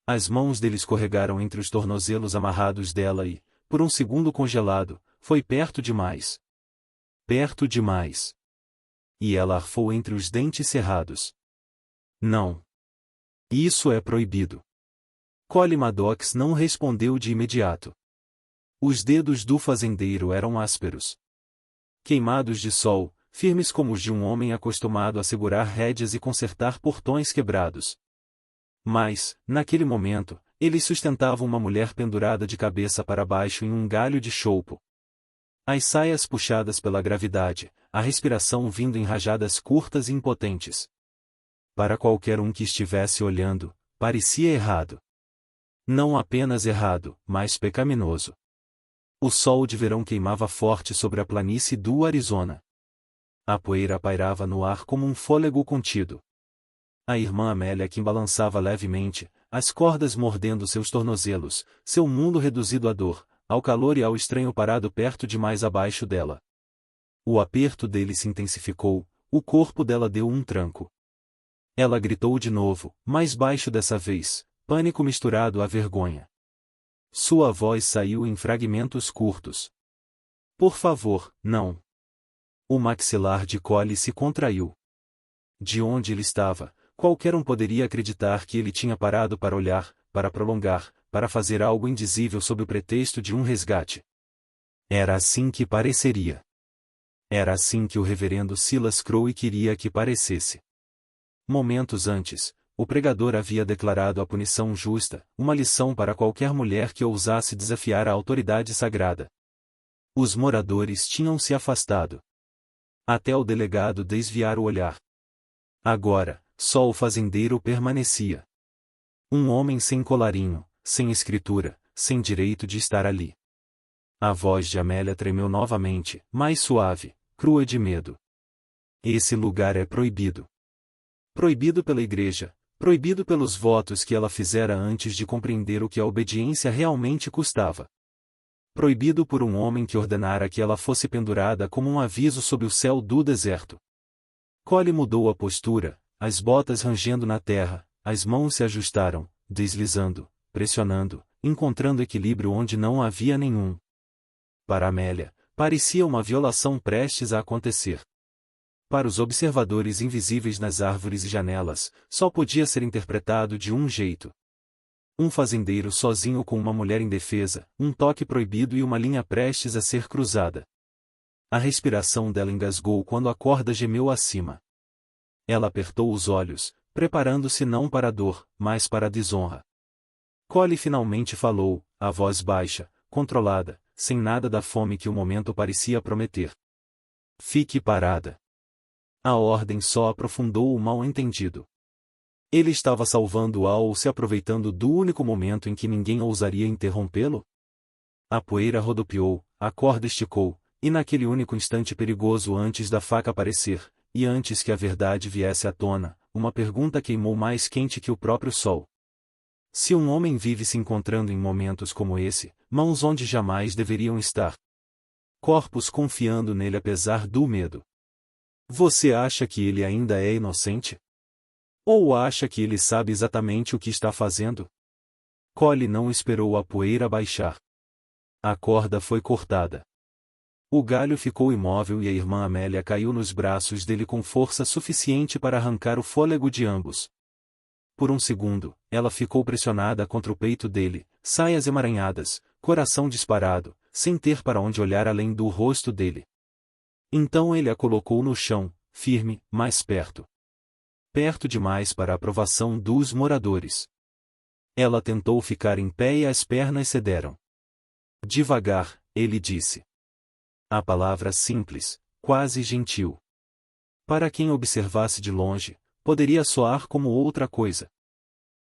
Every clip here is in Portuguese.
As mãos dele escorregaram entre os tornozelos amarrados dela e, por um segundo congelado, foi perto demais. Perto demais. E ela arfou entre os dentes cerrados. Não. Isso é proibido. Collie Maddox não respondeu de imediato. Os dedos do fazendeiro eram ásperos. Queimados de sol, firmes como os de um homem acostumado a segurar rédeas e consertar portões quebrados. Mas, naquele momento, eles sustentavam uma mulher pendurada de cabeça para baixo em um galho de choupo. As saias puxadas pela gravidade, a respiração vindo em rajadas curtas e impotentes. Para qualquer um que estivesse olhando, parecia errado. Não apenas errado, mas pecaminoso. O sol de verão queimava forte sobre a planície do Arizona. A poeira pairava no ar como um fôlego contido. A irmã Amélia que balançava levemente, as cordas mordendo seus tornozelos, seu mundo reduzido à dor, ao calor e ao estranho parado perto demais abaixo dela. O aperto dele se intensificou, o corpo dela deu um tranco. Ela gritou de novo, mais baixo dessa vez, pânico misturado à vergonha. Sua voz saiu em fragmentos curtos. Por favor, não. O maxilar de Collie se contraiu. De onde ele estava, qualquer um poderia acreditar que ele tinha parado para olhar, para prolongar, para fazer algo indizível sob o pretexto de um resgate. Era assim que pareceria. Era assim que o reverendo Silas Crowe queria que parecesse. Momentos antes, o pregador havia declarado a punição justa, uma lição para qualquer mulher que ousasse desafiar a autoridade sagrada. Os moradores tinham se afastado. Até o delegado desviar o olhar. Agora, só o fazendeiro permanecia. Um homem sem colarinho, sem escritura, sem direito de estar ali. A voz de Amélia tremeu novamente, mais suave, crua de medo. Esse lugar é proibido. Proibido pela igreja, proibido pelos votos que ela fizera antes de compreender o que a obediência realmente custava. Proibido por um homem que ordenara que ela fosse pendurada como um aviso sob o céu do deserto. Collie mudou a postura, as botas rangendo na terra, as mãos se ajustaram, deslizando, pressionando, encontrando equilíbrio onde não havia nenhum. Para Amélia, parecia uma violação prestes a acontecer. Para os observadores invisíveis nas árvores e janelas, só podia ser interpretado de um jeito. Um fazendeiro sozinho com uma mulher indefesa, um toque proibido e uma linha prestes a ser cruzada. A respiração dela engasgou quando a corda gemeu acima. Ela apertou os olhos, preparando-se não para a dor, mas para a desonra. Collie finalmente falou, a voz baixa, controlada, sem nada da fome que o momento parecia prometer. Fique parada. A ordem só aprofundou o mal-entendido. Ele estava salvando-a ou se aproveitando do único momento em que ninguém ousaria interrompê-lo? A poeira rodopiou, a corda esticou, e naquele único instante perigoso antes da faca aparecer, e antes que a verdade viesse à tona, uma pergunta queimou mais quente que o próprio sol. Se um homem vive se encontrando em momentos como esse, mãos onde jamais deveriam estar. Corpos confiando nele apesar do medo. Você acha que ele ainda é inocente? Ou acha que ele sabe exatamente o que está fazendo? Collie não esperou a poeira baixar. A corda foi cortada. O galho ficou imóvel e a irmã Amélia caiu nos braços dele com força suficiente para arrancar o fôlego de ambos. Por um segundo, ela ficou pressionada contra o peito dele, saias emaranhadas, coração disparado, sem ter para onde olhar além do rosto dele. Então ele a colocou no chão, firme, mais perto. Perto demais para a aprovação dos moradores. Ela tentou ficar em pé e as pernas cederam. Devagar, ele disse. A palavra simples, quase gentil. Para quem observasse de longe, poderia soar como outra coisa.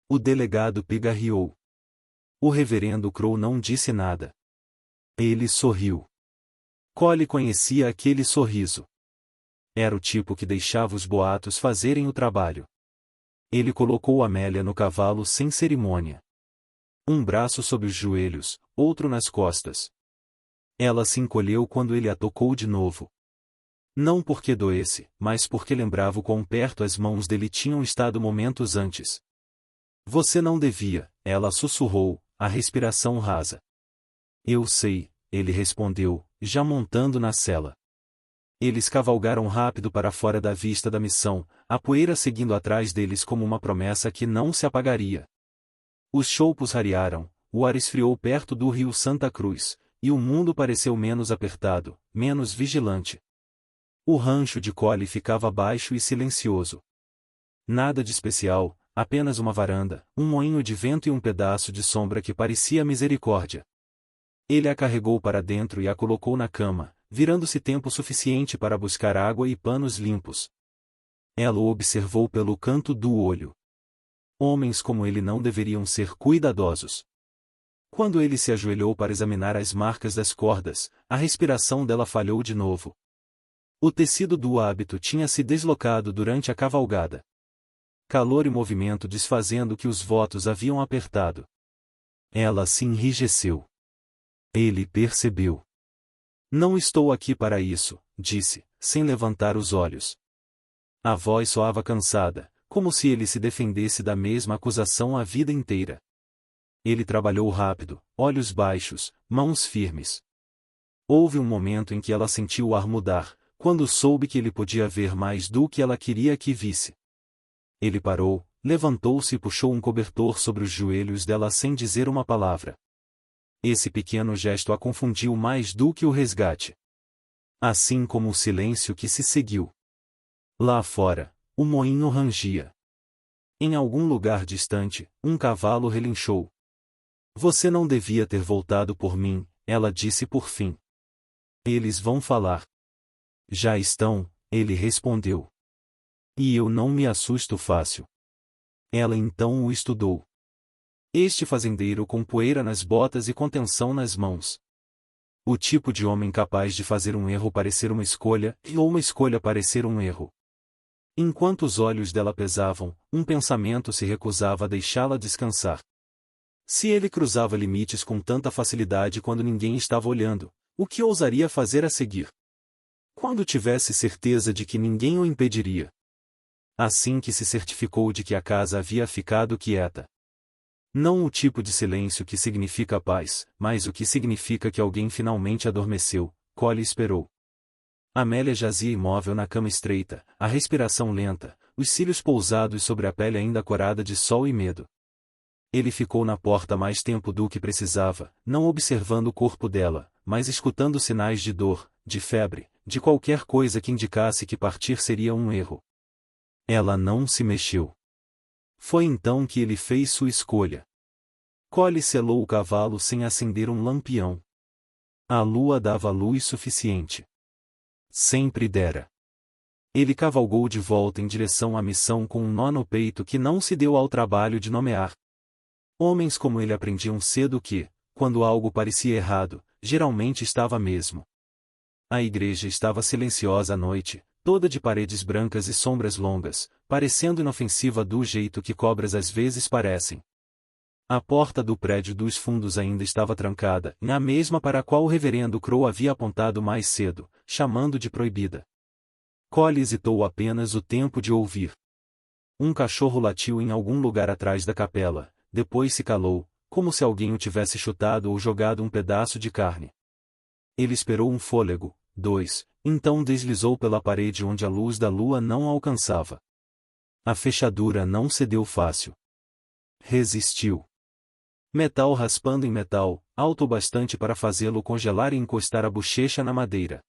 O delegado pigarreou. O reverendo Crowe não disse nada. Ele sorriu. Collie conhecia aquele sorriso. Era o tipo que deixava os boatos fazerem o trabalho. Ele colocou Amélia no cavalo sem cerimônia. Um braço sob os joelhos, outro nas costas. Ela se encolheu quando ele a tocou de novo. Não porque doesse, mas porque lembrava o quão perto as mãos dele tinham estado momentos antes. Você não devia, ela sussurrou, a respiração rasa. Eu sei, ele respondeu, já montando na sela. Eles cavalgaram rápido para fora da vista da missão, a poeira seguindo atrás deles como uma promessa que não se apagaria. Os choupos rarearam, o ar esfriou perto do rio Santa Cruz, e o mundo pareceu menos apertado, menos vigilante. O rancho de Collie ficava baixo e silencioso. Nada de especial, apenas uma varanda, um moinho de vento e um pedaço de sombra que parecia misericórdia. Ele a carregou para dentro e a colocou na cama, virando-se tempo suficiente para buscar água e panos limpos. Ela o observou pelo canto do olho. Homens como ele não deveriam ser cuidadosos. Quando ele se ajoelhou para examinar as marcas das cordas, a respiração dela falhou de novo. O tecido do hábito tinha se deslocado durante a cavalgada. Calor e movimento desfazendo que os votos haviam apertado. Ela se enrijeceu. Ele percebeu. Não estou aqui para isso, disse, sem levantar os olhos. A voz soava cansada, como se ele se defendesse da mesma acusação a vida inteira. Ele trabalhou rápido, olhos baixos, mãos firmes. Houve um momento em que ela sentiu o ar mudar, quando soube que ele podia ver mais do que ela queria que visse. Ele parou, levantou-se e puxou um cobertor sobre os joelhos dela sem dizer uma palavra. Esse pequeno gesto a confundiu mais do que o resgate. Assim como o silêncio que se seguiu. Lá fora, o moinho rangia. Em algum lugar distante, um cavalo relinchou. Você não devia ter voltado por mim, ela disse por fim. Eles vão falar. Já estão, ele respondeu. E eu não me assusto fácil. Ela então o estudou. Este fazendeiro com poeira nas botas e contenção nas mãos. O tipo de homem capaz de fazer um erro parecer uma escolha, ou uma escolha parecer um erro. Enquanto os olhos dela pesavam, um pensamento se recusava a deixá-la descansar. Se ele cruzava limites com tanta facilidade quando ninguém estava olhando, o que ousaria fazer a seguir? Quando tivesse certeza de que ninguém o impediria. Assim que se certificou de que a casa havia ficado quieta. Não o tipo de silêncio que significa paz, mas o que significa que alguém finalmente adormeceu, Collie esperou. Amélia jazia imóvel na cama estreita, a respiração lenta, os cílios pousados sobre a pele ainda corada de sol e medo. Ele ficou na porta mais tempo do que precisava, não observando o corpo dela, mas escutando sinais de dor, de febre, de qualquer coisa que indicasse que partir seria um erro. Ela não se mexeu. Foi então que ele fez sua escolha. Collie selou o cavalo sem acender um lampião. A lua dava luz suficiente. Sempre dera. Ele cavalgou de volta em direção à missão com um nó no peito que não se deu ao trabalho de nomear. Homens como ele aprendiam cedo que, quando algo parecia errado, geralmente estava mesmo. A igreja estava silenciosa à noite, toda de paredes brancas e sombras longas, parecendo inofensiva do jeito que cobras às vezes parecem. A porta do prédio dos fundos ainda estava trancada, a mesma para a qual o reverendo Crow havia apontado mais cedo, chamando de proibida. Collie hesitou apenas o tempo de ouvir. Um cachorro latiu em algum lugar atrás da capela, depois se calou, como se alguém o tivesse chutado ou jogado um pedaço de carne. Ele esperou um fôlego, dois, então deslizou pela parede onde a luz da lua não alcançava. A fechadura não cedeu fácil. Resistiu. Metal raspando em metal, alto o bastante para fazê-lo congelar e encostar a bochecha na madeira.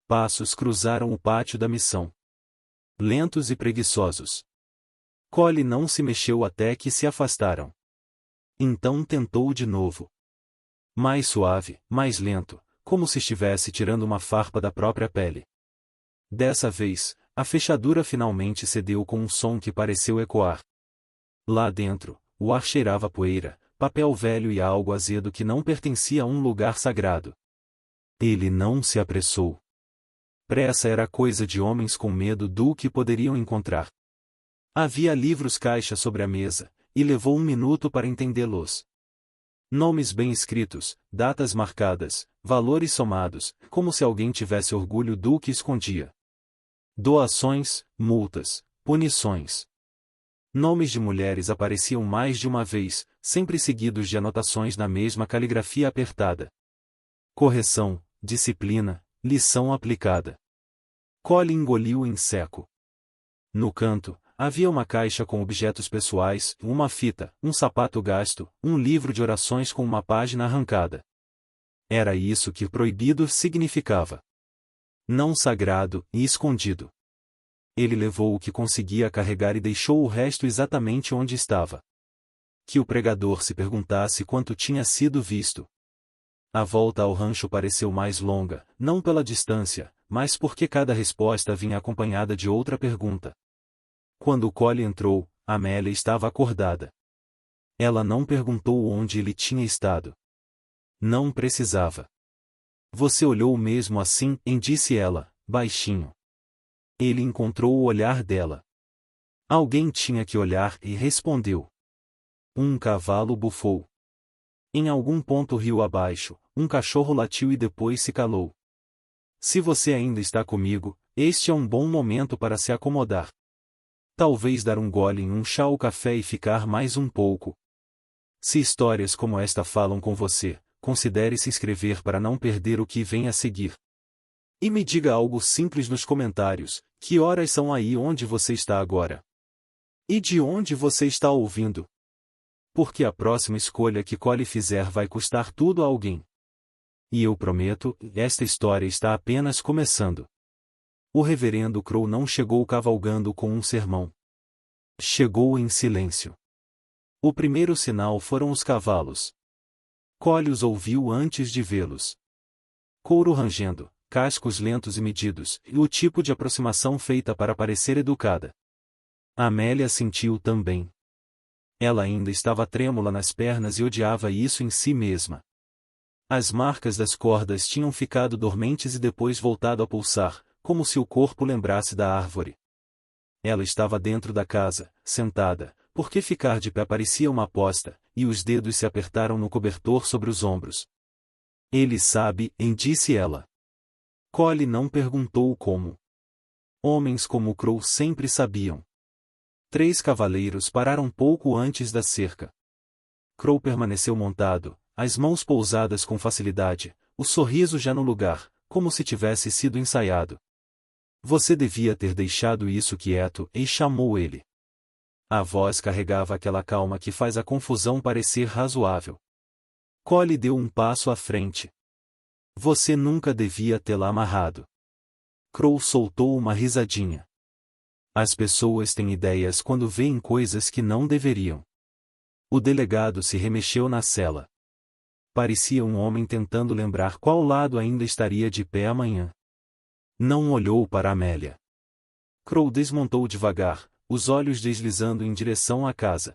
Passos cruzaram o pátio da missão. Lentos e preguiçosos. Collie não se mexeu até que se afastaram. Então tentou de novo. Mais suave, mais lento, como se estivesse tirando uma farpa da própria pele. Dessa vez, a fechadura finalmente cedeu com um som que pareceu ecoar. Lá dentro, o ar cheirava poeira, papel velho e algo azedo que não pertencia a um lugar sagrado. Ele não se apressou. Pressa era coisa de homens com medo do que poderiam encontrar. Havia livros-caixa sobre a mesa, e levou um minuto para entendê-los. Nomes bem escritos, datas marcadas, valores somados, como se alguém tivesse orgulho do que escondia. Doações, multas, punições. Nomes de mulheres apareciam mais de uma vez, sempre seguidos de anotações na mesma caligrafia apertada. Correção, disciplina, lição aplicada. Collie engoliu em seco. No canto, havia uma caixa com objetos pessoais, uma fita, um sapato gasto, um livro de orações com uma página arrancada. Era isso que proibido significava. Não sagrado e escondido. Ele levou o que conseguia carregar e deixou o resto exatamente onde estava. Que o pregador se perguntasse quanto tinha sido visto. A volta ao rancho pareceu mais longa, não pela distância, mas porque cada resposta vinha acompanhada de outra pergunta. Quando Collie entrou, Amélia estava acordada. Ela não perguntou onde ele tinha estado. Não precisava. Você olhou mesmo assim, disse ela, baixinho. Ele encontrou o olhar dela. Alguém tinha que olhar e respondeu. Um cavalo bufou. Em algum ponto rio abaixo, um cachorro latiu e depois se calou. Se você ainda está comigo, este é um bom momento para se acomodar. Talvez dar um gole em um chá ou café e ficar mais um pouco. Se histórias como esta falam com você, considere se inscrever para não perder o que vem a seguir. E me diga algo simples nos comentários, que horas são aí onde você está agora? E de onde você está ouvindo? Porque a próxima escolha que Collie fizer vai custar tudo a alguém. E eu prometo, esta história está apenas começando. O reverendo Crow não chegou cavalgando com um sermão. Chegou em silêncio. O primeiro sinal foram os cavalos. Collie os ouviu antes de vê-los. Couro rangendo, cascos lentos e medidos, e o tipo de aproximação feita para parecer educada. Amélia sentiu também. Ela ainda estava trêmula nas pernas e odiava isso em si mesma. As marcas das cordas tinham ficado dormentes e depois voltado a pulsar, como se o corpo lembrasse da árvore. Ela estava dentro da casa, sentada, porque ficar de pé parecia uma aposta, e os dedos se apertaram no cobertor sobre os ombros. Ele sabe, disse ela. Collie não perguntou como. Homens como Crow sempre sabiam. 3 cavaleiros pararam pouco antes da cerca. Crow permaneceu montado, as mãos pousadas com facilidade, o sorriso já no lugar, como se tivesse sido ensaiado. Você devia ter deixado isso quieto, e chamou ele. A voz carregava aquela calma que faz a confusão parecer razoável. Collie deu um passo à frente. Você nunca devia tê-la amarrado. Crow soltou uma risadinha. As pessoas têm ideias quando veem coisas que não deveriam. O delegado se remexeu na cela. Parecia um homem tentando lembrar qual lado ainda estaria de pé amanhã. Não olhou para Amélia. Crow desmontou devagar, os olhos deslizando em direção à casa.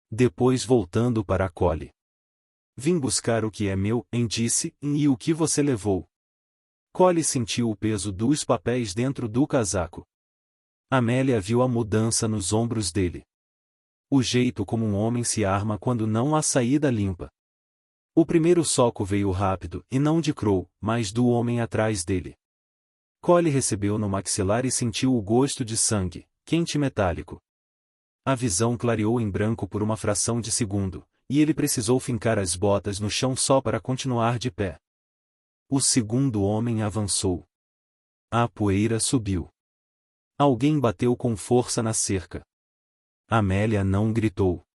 Depois voltando para Collie. Vim buscar o que é meu, disse, e o que você levou. Collie sentiu o peso dos papéis dentro do casaco. Amélia viu a mudança nos ombros dele. O jeito como um homem se arma quando não há saída limpa. O primeiro soco veio rápido, e não de Crow, mas do homem atrás dele. Collie recebeu no maxilar e sentiu o gosto de sangue, quente e metálico. A visão clareou em branco por uma fração de segundo, e ele precisou fincar as botas no chão só para continuar de pé. O segundo homem avançou. A poeira subiu. Alguém bateu com força na cerca. Amélia não gritou.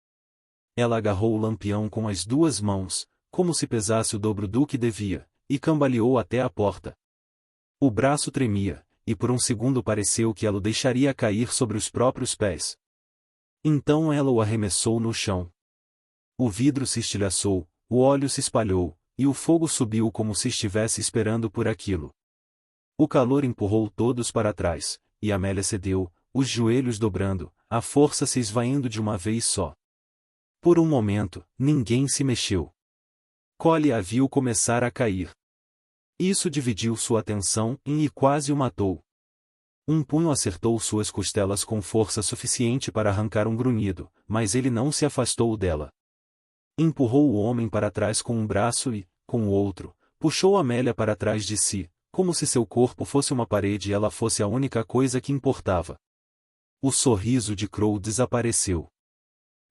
Ela agarrou o lampião com as 2 mãos, como se pesasse o dobro do que devia, e cambaleou até a porta. O braço tremia, e por um segundo pareceu que ela o deixaria cair sobre os próprios pés. Então ela o arremessou no chão. O vidro se estilhaçou, o óleo se espalhou, e o fogo subiu como se estivesse esperando por aquilo. O calor empurrou todos para trás, e Amélia cedeu, os joelhos dobrando, a força se esvaindo de uma vez só. Por um momento, ninguém se mexeu. Collie a viu começar a cair. Isso dividiu sua atenção e quase o matou. Um punho acertou suas costelas com força suficiente para arrancar um grunhido, mas ele não se afastou dela. Empurrou o homem para trás com um braço e, com o outro, puxou Amélia para trás de si, como se seu corpo fosse uma parede e ela fosse a única coisa que importava. O sorriso de Crow desapareceu.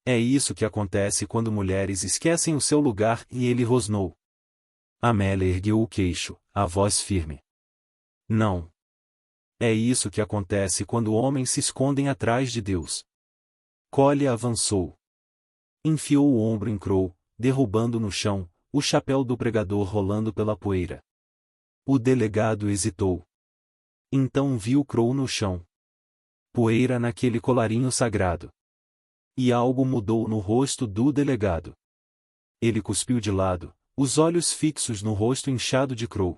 É isso que acontece quando mulheres esquecem o seu lugar, e ele rosnou. Amélia ergueu o queixo, a voz firme. Não. É isso que acontece quando homens se escondem atrás de Deus. Collie avançou. Enfiou o ombro em Crow, derrubando no chão, o chapéu do pregador rolando pela poeira. O delegado hesitou. Então viu Crow no chão. Poeira naquele colarinho sagrado. E algo mudou no rosto do delegado. Ele cuspiu de lado, os olhos fixos no rosto inchado de Crow.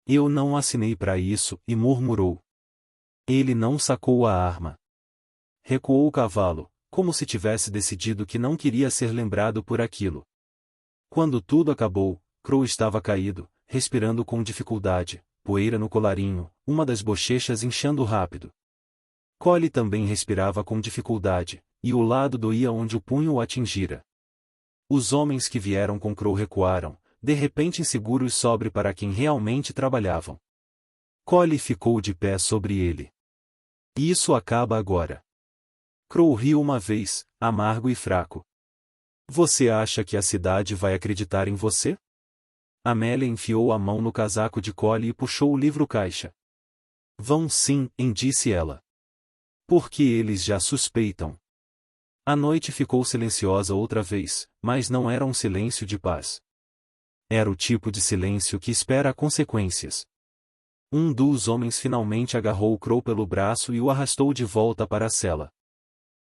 Eu não assinei para isso, e murmurou. Ele não sacou a arma. Recuou o cavalo, como se tivesse decidido que não queria ser lembrado por aquilo. Quando tudo acabou, Crow estava caído, respirando com dificuldade, poeira no colarinho, uma das bochechas inchando rápido. Collie também respirava com dificuldade, e o lado doía onde o punho o atingira. Os homens que vieram com Crow recuaram, de repente inseguros sobre para quem realmente trabalhavam. Collie ficou de pé sobre ele. Isso acaba agora. Crow riu uma vez, amargo e fraco. Você acha que a cidade vai acreditar em você? Amélia enfiou a mão no casaco de Collie e puxou o livro-caixa. Vão sim, disse ela. Porque eles já suspeitam. A noite ficou silenciosa outra vez, mas não era um silêncio de paz. Era o tipo de silêncio que espera consequências. Um dos homens finalmente agarrou Crow pelo braço e o arrastou de volta para a cela.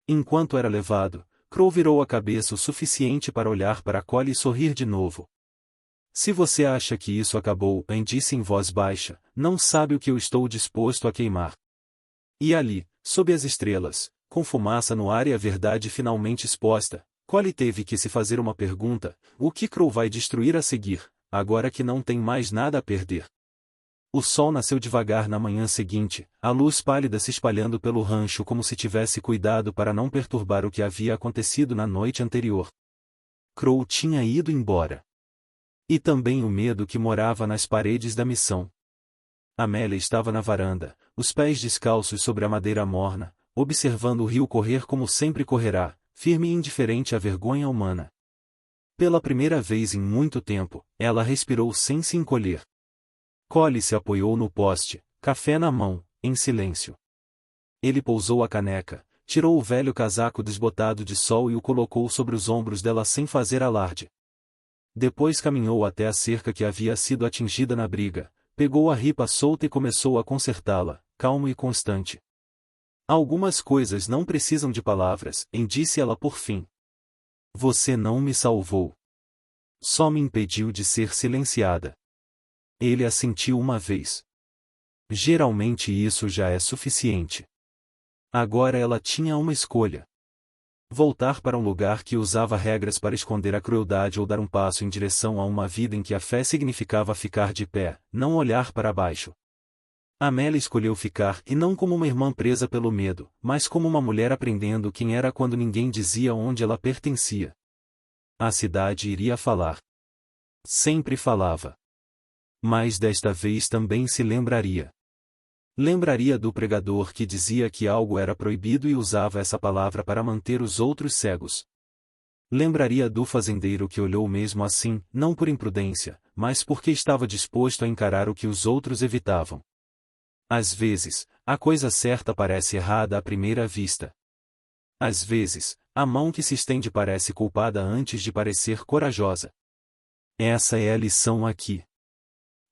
Enquanto era levado, Crow virou a cabeça o suficiente para olhar para Collie e sorrir de novo. Se você acha que isso acabou, disse em voz baixa, não sabe o que eu estou disposto a queimar. E ali, sob as estrelas, com fumaça no ar e a verdade finalmente exposta, Collie teve que se fazer uma pergunta: o que Crow vai destruir a seguir, agora que não tem mais nada a perder? O sol nasceu devagar na manhã seguinte, a luz pálida se espalhando pelo rancho como se tivesse cuidado para não perturbar o que havia acontecido na noite anterior. Crow tinha ido embora. E também o medo que morava nas paredes da missão. Amélia estava na varanda, os pés descalços sobre a madeira morna, observando o rio correr como sempre correrá, firme e indiferente à vergonha humana. Pela primeira vez em muito tempo, ela respirou sem se encolher. Collie se apoiou no poste, café na mão, em silêncio. Ele pousou a caneca, tirou o velho casaco desbotado de sol e o colocou sobre os ombros dela sem fazer alarde. Depois caminhou até a cerca que havia sido atingida na briga, pegou a ripa solta e começou a consertá-la, calmo e constante. Algumas coisas não precisam de palavras, disse ela por fim. Você não me salvou. Só me impediu de ser silenciada. Ele assentiu uma vez. Geralmente isso já é suficiente. Agora ela tinha uma escolha. Voltar para um lugar que usava regras para esconder a crueldade ou dar um passo em direção a uma vida em que a fé significava ficar de pé, não olhar para baixo. Amélia escolheu ficar e não como uma irmã presa pelo medo, mas como uma mulher aprendendo quem era quando ninguém dizia onde ela pertencia. A cidade iria falar. Sempre falava. Mas desta vez também se lembraria. Lembraria do pregador que dizia que algo era proibido e usava essa palavra para manter os outros cegos. Lembraria do fazendeiro que olhou mesmo assim, não por imprudência, mas porque estava disposto a encarar o que os outros evitavam. Às vezes, a coisa certa parece errada à primeira vista. Às vezes, a mão que se estende parece culpada antes de parecer corajosa. Essa é a lição aqui.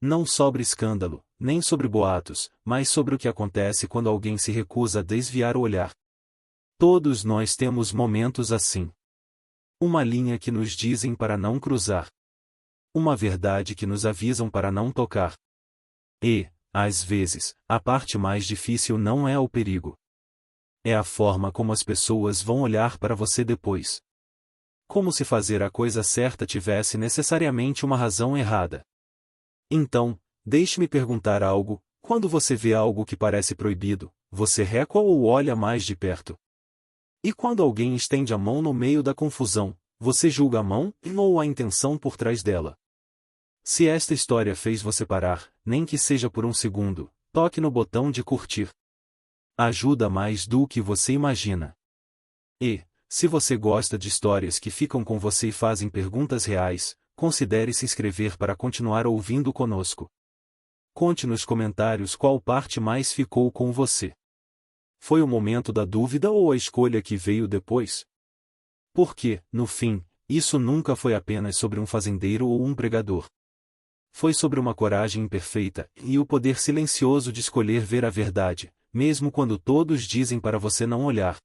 Não sobre escândalo, nem sobre boatos, mas sobre o que acontece quando alguém se recusa a desviar o olhar. Todos nós temos momentos assim. Uma linha que nos dizem para não cruzar. Uma verdade que nos avisam para não tocar. E, às vezes, a parte mais difícil não é o perigo. É a forma como as pessoas vão olhar para você depois. Como se fazer a coisa certa tivesse necessariamente uma razão errada. Então, deixe-me perguntar algo: quando você vê algo que parece proibido, você recua ou olha mais de perto? E quando alguém estende a mão no meio da confusão, você julga a mão ou a intenção por trás dela? Se esta história fez você parar, nem que seja por um segundo, toque no botão de curtir. Ajuda mais do que você imagina. E, se você gosta de histórias que ficam com você e fazem perguntas reais, considere se inscrever para continuar ouvindo conosco. Conte nos comentários qual parte mais ficou com você. Foi o momento da dúvida ou a escolha que veio depois? Porque, no fim, isso nunca foi apenas sobre um fazendeiro ou um pregador. Foi sobre uma coragem imperfeita e o poder silencioso de escolher ver a verdade, mesmo quando todos dizem para você não olhar.